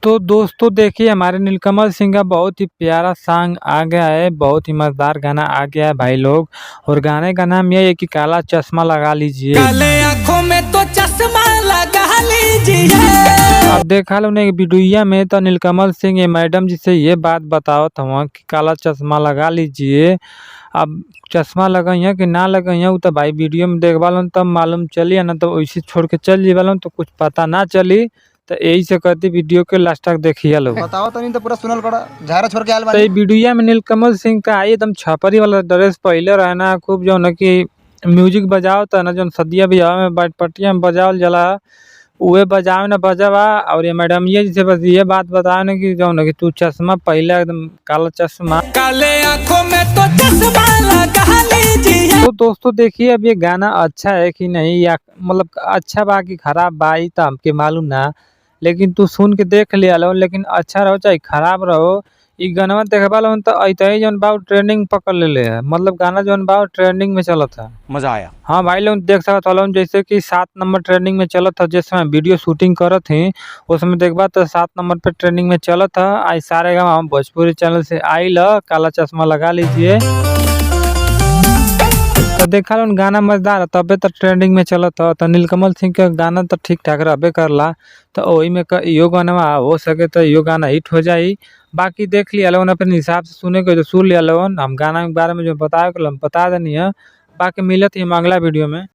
तो दोस्तों देखिए हमारे नीलकमल सिंह का बहुत ही प्यारा सॉन्ग आ गया है, बहुत ही मज़ेदार गाना आ गया है भाई लोग। और गाने का नाम ये है कि काला चश्मा लगा लीजिए। काले आँखों में तो चश्मा लगा लीजिए। अब देखा लो ने वीडियो में तो नीलकमल सिंह ये मैडम जी से ये बात बताओ था कि काला चश्मा लगा लीजिए। अब चश्मा लगइया कि ना लगइया तो भाई वीडियो में देखवा लो तब मालूम चली, ना तो वैसे छोड़ के चल जीवा तो कुछ पता ना चली। तो यही से कहती वीडियो के लास्ट तक देखिए लो। बताओ तो नहीं तो पूरा सुनल करा झारा छोड़ के आयल तो बानी। ये वीडियो में नीलकमल सिंह का आई एकदम छपरी वाला ड्रेस पहले रहना खूब जो न कि म्यूजिक बजाओ तो ना जो सदिया बियाह में पटिया में बजावल जला उहे बजावे ना बजावा। और ये मैडम ये जैसे बस ये बात बताओ ना कि जो न कि तू चश्मा पहले एकदम काला चश्मा। काले आँखों में तो चश्मा लगा लीजिए। तो दोस्तों देखिए अब ये गाना अच्छा है कि नहीं, या मतलब अच्छा बा कि खराब बा ई तो हमके मालूम ना, लेकिन तू सुन के देख लिया लो। लेकिन अच्छा रहो चाहे खराब रहो, ई गाना देखबा लो तो ऐसे जौन बा ट्रेंडिंग पकड़ ले है। मतलब गाना जौन बा ट्रेंडिंग में चलत है। मजा आया। हाँ भाई लोग देख सकत हो जैसे कि 7 नंबर ट्रेंडिंग में चलत था जिस समय वीडियो शूटिंग करत थी, उस समय देखबा तो 7 नंबर पे ट्रेंडिंग में चलत था। आई सारे गाँव भोजपुरी चैनल से आई ल काला चश्मा लगा लीजिए। तो देखा लो गाना मजेदार है तबे तो ट्रेंडिंग में चलत है। तो नीलकमल सिंह के गाना तो ठीक ठाक रहबे करला। तो वही में इहो गाना हो सके तो इहो गाना हिट हो जाई। बाकी देख लिया लोगन अपने हिसाब से सुने के तो सुन लिया लोगन। हम गाना के बारे में जो बताए हम बता देनी है। बाकी मिलत ही हम अगला वीडियो में।